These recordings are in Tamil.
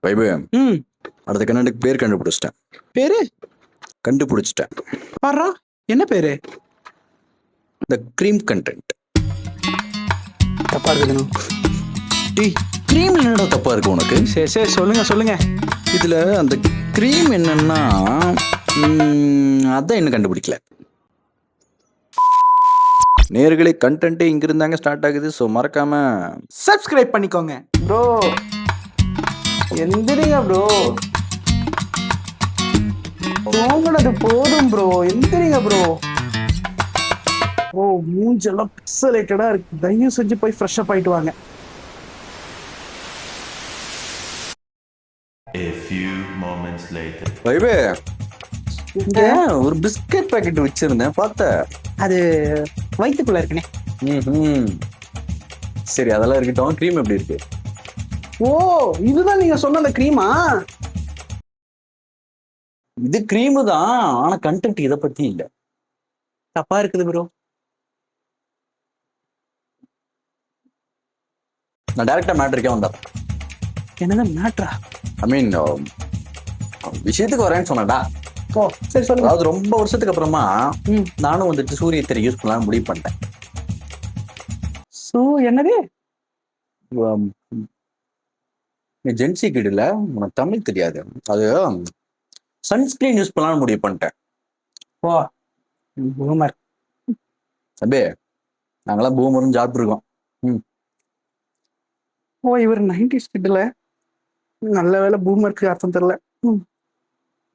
வைபு ம் அடுத்த கண்ணனுக்கு பேர் கண்டுபிடிச்சிட்டேன். பேரு கண்டுபிடிச்சிட்டேன். பாடுறா. என்ன பேரு? த க்ரீம் கண்டென்ட். தப்பா இருக்குதுண்ணா. டேய், க்ரீம் என்னடா தப்பா இருக்கு உனக்கு? சரி சரி சொல்லுங்க சொல்லுங்க. இதுல அந்த க்ரீம் என்னன்னா அதான் இன்னும் கண்டுபிடிக்கல. நேர்களே, கண்டென்ட்டே இங்க இருந்தாங்க ஸ்டார்ட் ஆகுது. ஸோ மறக்காம சப்ஸ்கிரைப் பண்ணிக்கோங்க ப்ரோ. எந்திரிங்க ப்ரோ. தூங்குனது போதும் ப்ரோ. எந்திரிங்க ப்ரோ. ஓ, மூஞ்செல்லாம் பிக்சலேட்டடா இருக்கு. தயவு செஞ்சு போய் ஃப்ரெஷ் அப் ஆயிட்டு வாங்க. A few moments later. Vibe, இங்க ஒரு பிஸ்கட் பாக்கெட் வச்சிருந்தேன், பார்த்த? அது வயிற்றுக்குள்ள இருக்குனே. சரி, அதெல்லாம் இருக்கட்டும். க்ரீம் எப்படி இருக்கு? ஓ, இதுதான் நீங்க சொன்ன அந்த க்ரீமா? இது க்ரீமு தான், ஆனா கண்டென்ட் இதை பத்தி இல்ல. தப்பா இருக்குது ப்ரோ. நான் டைரக்டா மேட்டருக்கே வந்தேன். என்னதான் மேட்ரா? ஐ மீன், விஷயத்துக்கு வரேன்னு சொன்னடா. ஓ சரி சொல்லுங்க. அதாவது ரொம்ப வருஷத்துக்கு அப்புறமா நானும் வந்துட்டு சூரியத்தை யூஸ் பண்ணலாம் முடிவு பண்ணிட்டேன். என்னது? ஜென்சி கிட்ல உனக்கு தமிழ் தெரியாது. அது சன்ஸ்கிரீன் யூஸ் பண்ணலாம்னு முடிவு பண்ணிட்டேன். ஓ, பூமர். அபே, நாங்களாம் பூமரும் ஜாப் இருக்கோம். ஓ, இவர் 90s கிட்ல. நல்ல வேலை பூமருக்கு அர்த்தம் தெரியல.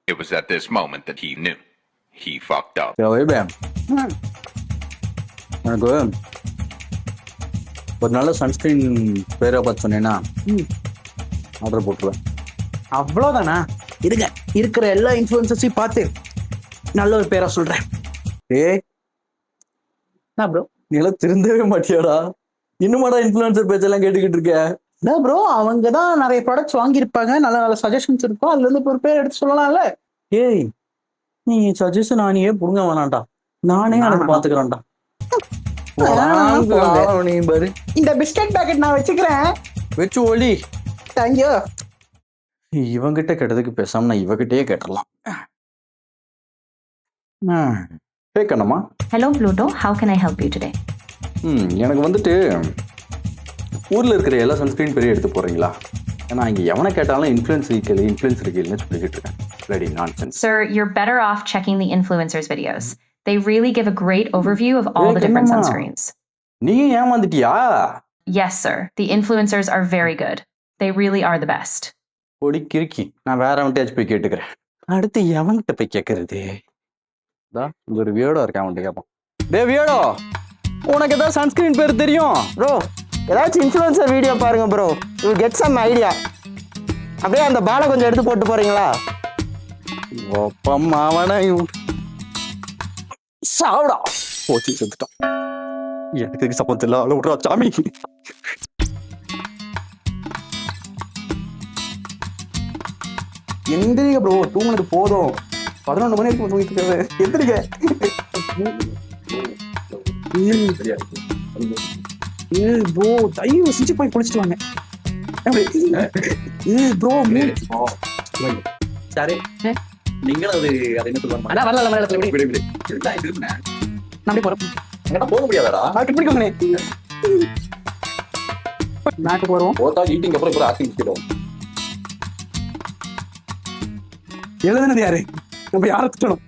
It was at this moment that he knew. He fucked up. எனக்கு ஒரு நல்ல சன்ஸ்கிரீன் பேரை பார்த்து சொன்னேன்னா ஆர்டர் போட்டுருவேன். அவ்வளோதானா? இருங்க, இருக்கிற எல்லா இன்ஃப்ளூயன்சர்ஸையும் பார்த்து நல்ல ஒரு பேரா சொல்றேன். ஏய் ப்ரோ, நீ எல்லாம் திருந்தவே மாட்டியாடா? இன்னுமாடா இன்ஃப்ளூயன்சர் பேச்செல்லாம் கேட்டுக்கிட்டு இருக்க? ப்ரோ, அவங்க தான் நிறைய ப்ராடக்ட்ஸ் வாங்கியிருப்பாங்க, நல்ல நல்ல சஜஷன்ஸ் இருக்கும். அதுல இருந்து ஒரு பேர் எடுத்து சொல்லலாம்ல. ஏய், நீ சஜஷன் நானே புடுங்க வேணாம்டா, நானே அதை பாத்துக்கிறேன்டா. நீ பாரு, இந்த பிஸ்கட் பேக்கெட் நான் வச்சுக்கிறேன். வச்சு ஒளி. தேங்க்யூ. இவங்கிட்ட கேட்டதுக்கு பேசாம நான் இவகிட்டயே கேட்டுடலாம். கேட்கணுமா? Hello Pluto, how can I help you today? எனக்கு வந்துட்டு ஊர்ல இருக்கிற எல்லா சன்ஸ்கிரீன் பெரிய எடுத்து போறீங்களா? ஏன்னா இங்க எவனை கேட்டாலும் இன்ஃப்ளூயன்ஸ் இருக்கீங்கன்னு சொல்லிக்கிட்டு இருக்கேன். Ready nonsense. Sir, you're better off checking the influencers videos. They really give a great overview of all the different sunscreens. நீ ஏமாந்துட்டியா? Yes, sir. The influencers are very good. They really are the best. பொடி கிறுக்கி, நான் வேற அவன்கிட்ட போய் கேட்டுக்கிறேன். அடுத்து எவன்கிட்ட போய் கேட்கறது? ஒரு வியோடோ இருக்க, அவன்கிட்ட கேட்பான். டே வியோடோ, உனக்கு ஏதாவது சன்ஸ்கிரீன் பேர் தெரியும்? ப்ரோ, ஏதாச்சும் இன்ஃப்ளூயன்சர் வீடியோ பாருங்க bro. You get some idea. அப்படியே அந்த பாலை கொஞ்சம் எடுத்து போட்டு போறீங்களா? ஒப்பம் அவனை சாவுடா. போச்சு, செத்துட்டான். எனக்கு சப்போர்ட் இல்லை, ஆளு விட்றா சாமி. எந்திரிங்க ப்ரோ, தூங்குனது போதும். 11 மணி வரைக்கும் தூங்கிட்டு இருக்கிறது. எந்திரிங்க. ப்ரோ, தயவு செஞ்சு போய் குளிச்சுட்டு வாங்க. ப்ரோ, சரி, நீங்களும் அது என்ன சொல்லுவாங்க? அதான் வரல மேல இடத்துல விடு. நான் அப்படியே போறேன். போக முடியாதாடா? பிடிக்கோங்கண்ணே. நாட்டுக்கு வருவோம். போட்டா ஈட்டிங் அப்புறம் இப்போ ஆக்டிங் கேட்டோம். எழுதுனது யாரு? நம்ம யாரை திட்டணும்?